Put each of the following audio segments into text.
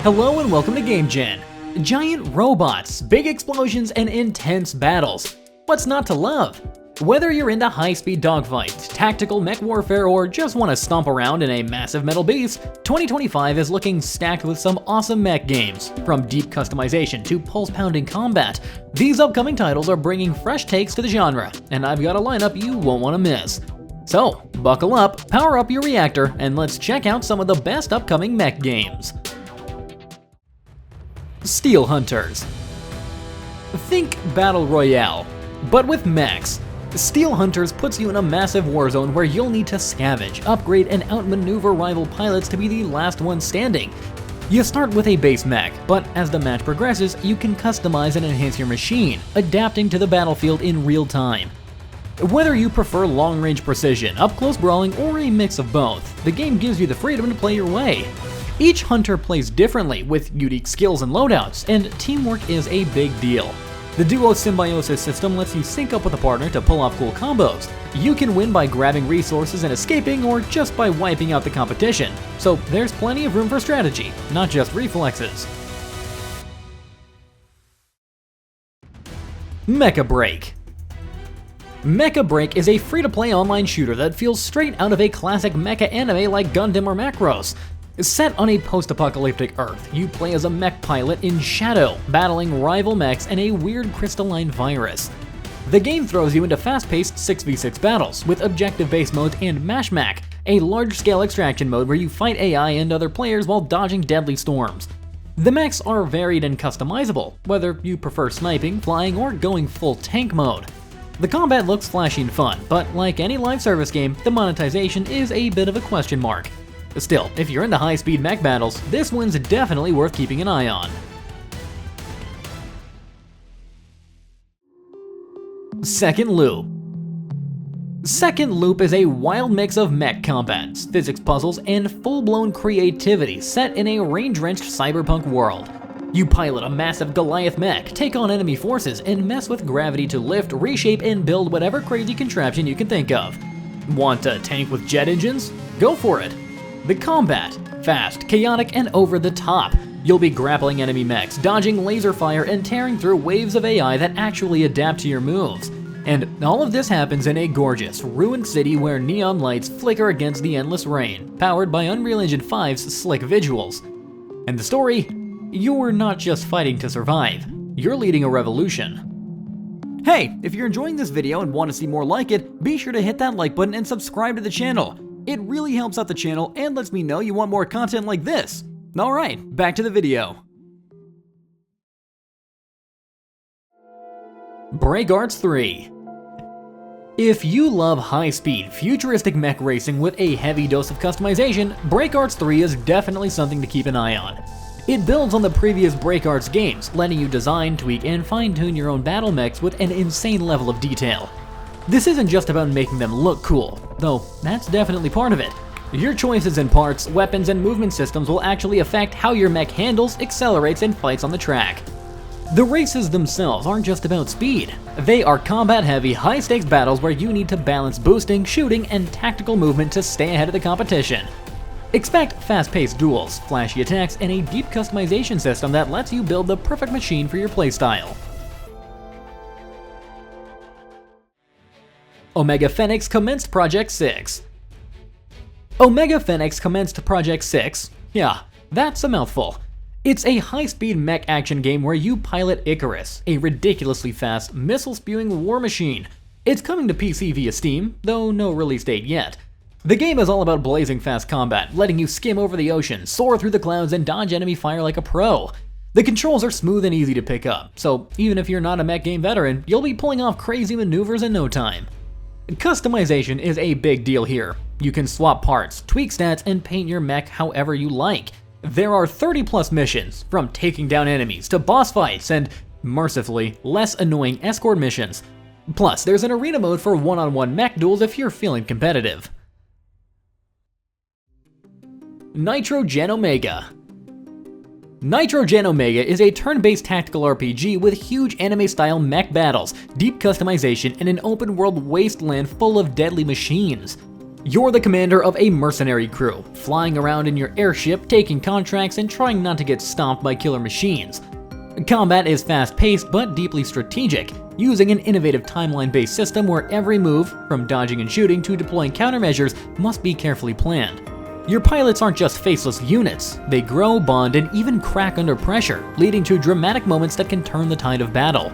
Hello and welcome to GameGen. Giant robots, big explosions, and intense battles. What's not to love? Whether you're into high-speed dogfights, tactical mech warfare, or just want to stomp around in a massive metal beast, 2025 is looking stacked with some awesome mech games. From deep customization to pulse-pounding combat, these upcoming titles are bringing fresh takes to the genre, and I've got a lineup you won't want to miss. So, buckle up, power up your reactor, and let's check out some of the best upcoming mech games. Steel Hunters. Think Battle Royale, but with mechs. Steel Hunters puts you in a massive warzone where you'll need to scavenge, upgrade, and outmaneuver rival pilots to be the last one standing. You start with a base mech, but as the match progresses, you can customize and enhance your machine, adapting to the battlefield in real time. Whether you prefer long-range precision, up-close brawling, or a mix of both, the game gives you the freedom to play your way. Each hunter plays differently with unique skills and loadouts, and teamwork is a big deal. The Duo Symbiosis system lets you sync up with a partner to pull off cool combos. You can win by grabbing resources and escaping, or just by wiping out the competition. So there's plenty of room for strategy, not just reflexes. Mecha BREAK. Mecha BREAK is a free-to-play online shooter that feels straight out of a classic mecha anime like Gundam or Macross. Set on a post-apocalyptic Earth, you play as a mech pilot in shadow, battling rival mechs and a weird crystalline virus. The game throws you into fast-paced 6v6 battles, with objective-based modes and Mashmac, a large-scale extraction mode where you fight AI and other players while dodging deadly storms. The mechs are varied and customizable, whether you prefer sniping, flying, or going full tank mode. The combat looks flashy and fun, but like any live service game, the monetization is a bit of a question mark. Still, if you're into high-speed mech battles, this one's definitely worth keeping an eye on. Second Loop. Second Loop is a wild mix of mech combats, physics puzzles, and full-blown creativity set in a rain-drenched cyberpunk world. You pilot a massive Goliath mech, take on enemy forces, and mess with gravity to lift, reshape, and build whatever crazy contraption you can think of. Want a tank with jet engines? Go for it! The combat: fast, chaotic, and over the top. You'll be grappling enemy mechs, dodging laser fire, and tearing through waves of AI that actually adapt to your moves. And all of this happens in a gorgeous, ruined city where neon lights flicker against the endless rain, powered by Unreal Engine 5's slick visuals. And the story? You're not just fighting to survive, you're leading a revolution. Hey, if you're enjoying this video and want to see more like it, be sure to hit that like button and subscribe to the channel. It really helps out the channel and lets me know you want more content like this. Alright, back to the video. Break Arts 3. If you love high-speed, futuristic mech racing with a heavy dose of customization, Break Arts 3 is definitely something to keep an eye on. It builds on the previous Break Arts games, letting you design, tweak, and fine-tune your own battle mechs with an insane level of detail. This isn't just about making them look cool, though that's definitely part of it. Your choices in parts, weapons, and movement systems will actually affect how your mech handles, accelerates, and fights on the track. The races themselves aren't just about speed. They are combat-heavy, high-stakes battles where you need to balance boosting, shooting, and tactical movement to stay ahead of the competition. Expect fast-paced duels, flashy attacks, and a deep customization system that lets you build the perfect machine for your playstyle. Omega PHENEX commenced Project 6. Omega PHENEX commenced Project 6? Yeah, that's a mouthful. It's a high-speed mech action game where you pilot Icarus, a ridiculously fast, missile-spewing war machine. It's coming to PC via Steam, though no release date yet. The game is all about blazing fast combat, letting you skim over the ocean, soar through the clouds, and dodge enemy fire like a pro. The controls are smooth and easy to pick up, so even if you're not a mech game veteran, you'll be pulling off crazy maneuvers in no time. Customization is a big deal here. You can swap parts, tweak stats, and paint your mech however you like. There are 30+ missions, from taking down enemies to boss fights and, mercifully, less annoying escort missions. Plus, there's an arena mode for one-on-one mech duels if you're feeling competitive. Nitro Gen Omega. Nitro Gen Omega is a turn-based tactical RPG with huge anime-style mech battles, deep customization, and an open-world wasteland full of deadly machines. You're the commander of a mercenary crew, flying around in your airship, taking contracts, and trying not to get stomped by killer machines. Combat is fast-paced but deeply strategic, using an innovative timeline-based system where every move, from dodging and shooting to deploying countermeasures, must be carefully planned. Your pilots aren't just faceless units, they grow, bond, and even crack under pressure, leading to dramatic moments that can turn the tide of battle.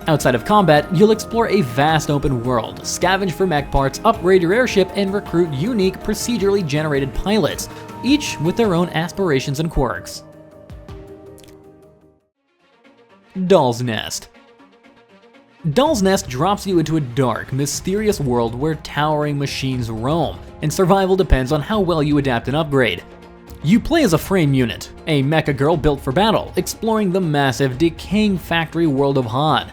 Outside of combat, you'll explore a vast open world, scavenge for mech parts, upgrade your airship, and recruit unique, procedurally generated pilots, each with their own aspirations and quirks. Doll's Nest. Doll's Nest drops you into a dark, mysterious world where towering machines roam, and survival depends on how well you adapt and upgrade. You play as a frame unit, a mecha girl built for battle, exploring the massive, decaying factory world of Han.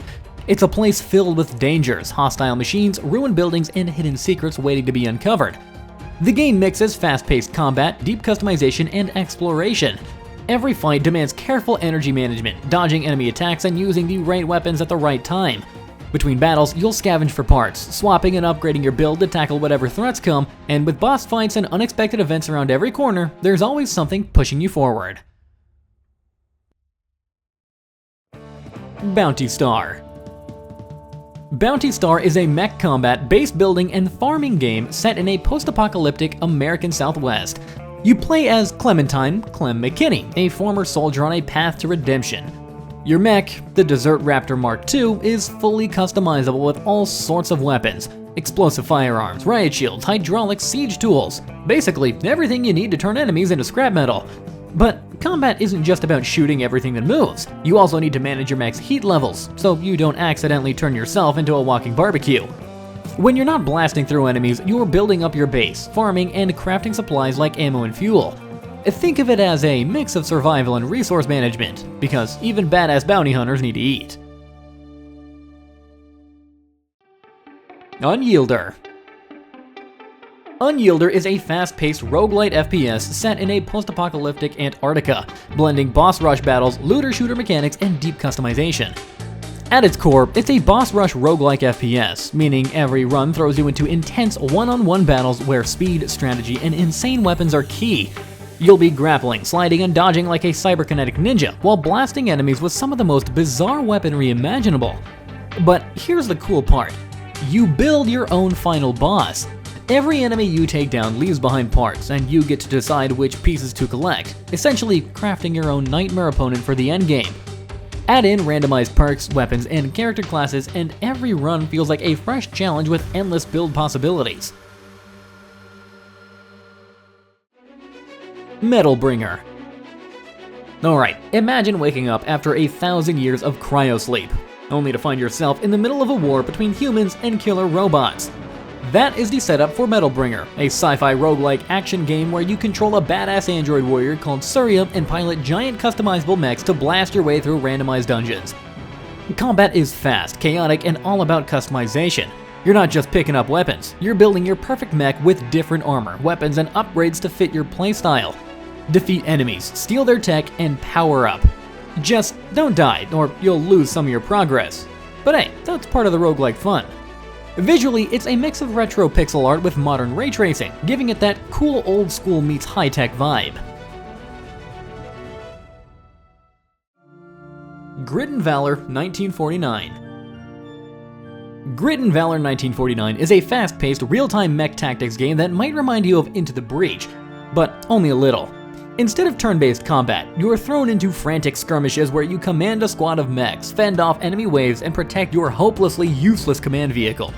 It's a place filled with dangers, hostile machines, ruined buildings, and hidden secrets waiting to be uncovered. The game mixes fast-paced combat, deep customization, and exploration. Every fight demands careful energy management, dodging enemy attacks and using the right weapons at the right time. Between battles, you'll scavenge for parts, swapping and upgrading your build to tackle whatever threats come, and with boss fights and unexpected events around every corner, there's always something pushing you forward. Bounty Star. Bounty Star is a mech combat, base building, and farming game set in a post-apocalyptic American Southwest. You play as Clementine Clem McKinney, a former soldier on a path to redemption. Your mech, the Desert Raptor Mark II, is fully customizable with all sorts of weapons, explosive firearms, riot shields, hydraulics, siege tools, basically everything you need to turn enemies into scrap metal. But combat isn't just about shooting everything that moves, you also need to manage your mech's heat levels, so you don't accidentally turn yourself into a walking barbecue. When you're not blasting through enemies, you're building up your base, farming, and crafting supplies like ammo and fuel. Think of it as a mix of survival and resource management, because even badass bounty hunters need to eat. UNYIELDER. UNYIELDER is a fast-paced roguelite FPS set in a post-apocalyptic Antarctica, blending boss rush battles, looter-shooter mechanics, and deep customization. At its core, it's a boss rush roguelike FPS, meaning every run throws you into intense one-on-one battles where speed, strategy, and insane weapons are key. You'll be grappling, sliding, and dodging like a cyberkinetic ninja, while blasting enemies with some of the most bizarre weaponry imaginable. But here's the cool part. You build your own final boss. Every enemy you take down leaves behind parts, and you get to decide which pieces to collect, essentially crafting your own nightmare opponent for the endgame. Add in randomized perks, weapons, and character classes, and every run feels like a fresh challenge with endless build possibilities. Metal Bringer. Alright, imagine waking up after 1,000 years of cryosleep, only to find yourself in the middle of a war between humans and killer robots. That is the setup for Metal Bringer, a sci-fi roguelike action game where you control a badass android warrior called Surya and pilot giant customizable mechs to blast your way through randomized dungeons. Combat is fast, chaotic, and all about customization. You're not just picking up weapons, you're building your perfect mech with different armor, weapons, and upgrades to fit your playstyle. Defeat enemies, steal their tech, and power up. Just don't die, or you'll lose some of your progress. But hey, that's part of the roguelike fun. Visually, it's a mix of retro pixel art with modern ray tracing, giving it that cool old school meets high-tech vibe. Grit and Valor 1949. Grit and Valor 1949 is a fast-paced, real-time mech tactics game that might remind you of Into the Breach, but only a little. Instead of turn-based combat, you are thrown into frantic skirmishes where you command a squad of mechs, fend off enemy waves, and protect your hopelessly useless command vehicle.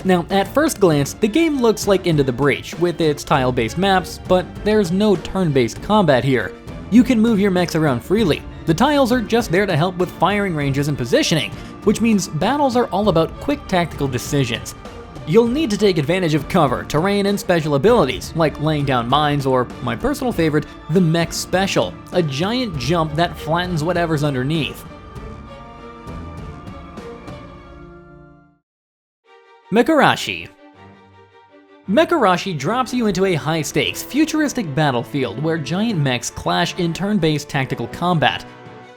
Now, at first glance, the game looks like Into the Breach, with its tile-based maps, but there's no turn-based combat here. You can move your mechs around freely. The tiles are just there to help with firing ranges and positioning, which means battles are all about quick tactical decisions. You'll need to take advantage of cover, terrain, and special abilities, like laying down mines or, my personal favorite, the Mech Special, a giant jump that flattens whatever's underneath. Mecharashi. Mecharashi drops you into a high-stakes, futuristic battlefield where giant mechs clash in turn-based tactical combat.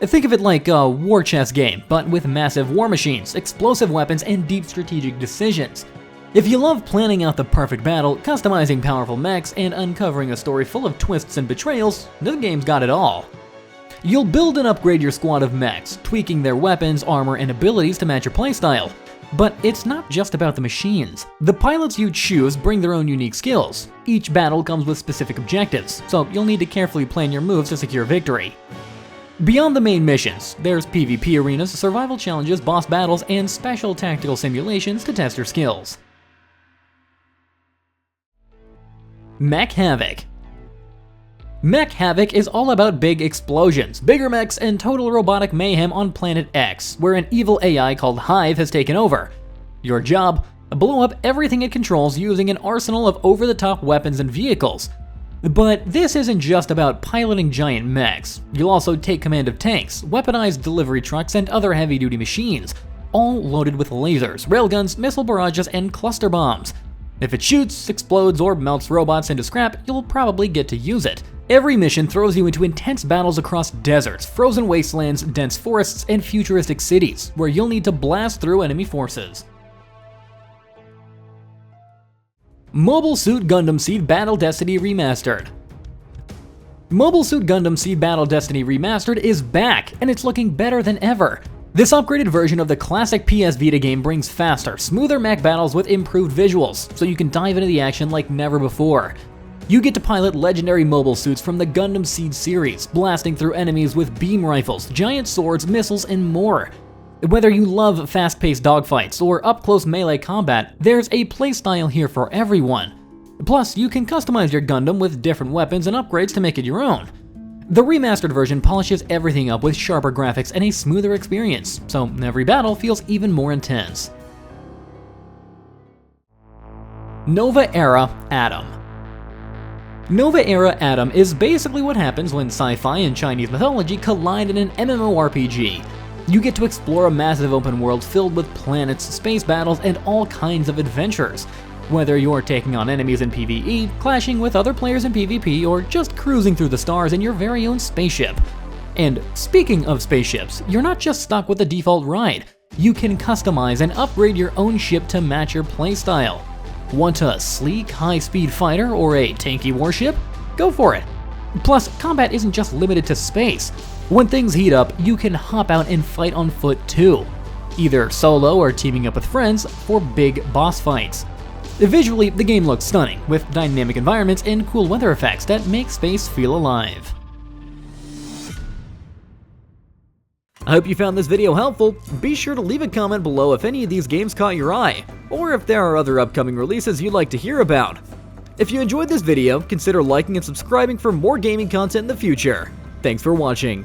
Think of it like a war chess game, but with massive war machines, explosive weapons, and deep strategic decisions. If you love planning out the perfect battle, customizing powerful mechs, and uncovering a story full of twists and betrayals, this game's got it all. You'll build and upgrade your squad of mechs, tweaking their weapons, armor, and abilities to match your playstyle. But it's not just about the machines. The pilots you choose bring their own unique skills. Each battle comes with specific objectives, so you'll need to carefully plan your moves to secure victory. Beyond the main missions, there's PvP arenas, survival challenges, boss battles, and special tactical simulations to test your skills. Mech Havoc. Mech Havoc is all about big explosions, bigger mechs, and total robotic mayhem on Planet X, where an evil AI called Hive has taken over. Your job? Blow up everything it controls using an arsenal of over-the-top weapons and vehicles. But this isn't just about piloting giant mechs. You'll also take command of tanks, weaponized delivery trucks, and other heavy-duty machines, all loaded with lasers, railguns, missile barrages, and cluster bombs. If it shoots, explodes, or melts robots into scrap, you'll probably get to use it. Every mission throws you into intense battles across deserts, frozen wastelands, dense forests, and futuristic cities, where you'll need to blast through enemy forces. Mobile Suit Gundam Seed Battle Destiny Remastered. Mobile Suit Gundam Seed Battle Destiny Remastered is back, and it's looking better than ever. This upgraded version of the classic PS Vita game brings faster, smoother mech battles with improved visuals, so you can dive into the action like never before. You get to pilot legendary mobile suits from the Gundam Seed series, blasting through enemies with beam rifles, giant swords, missiles, and more. Whether you love fast-paced dogfights or up-close melee combat, there's a playstyle here for everyone. Plus, you can customize your Gundam with different weapons and upgrades to make it your own. The remastered version polishes everything up with sharper graphics and a smoother experience, so every battle feels even more intense. Nova Era Atom. Nova Era Atom is basically what happens when sci-fi and Chinese mythology collide in an MMORPG. You get to explore a massive open world filled with planets, space battles, and all kinds of adventures. Whether you're taking on enemies in PvE, clashing with other players in PvP, or just cruising through the stars in your very own spaceship. And speaking of spaceships, you're not just stuck with the default ride. You can customize and upgrade your own ship to match your playstyle. Want a sleek, high-speed fighter or a tanky warship? Go for it! Plus, combat isn't just limited to space. When things heat up, you can hop out and fight on foot too. Either solo or teaming up with friends for big boss fights. Visually, the game looks stunning, with dynamic environments and cool weather effects that make space feel alive. I hope you found this video helpful. Be sure to leave a comment below if any of these games caught your eye, or if there are other upcoming releases you'd like to hear about. If you enjoyed this video, consider liking and subscribing for more gaming content in the future. Thanks for watching.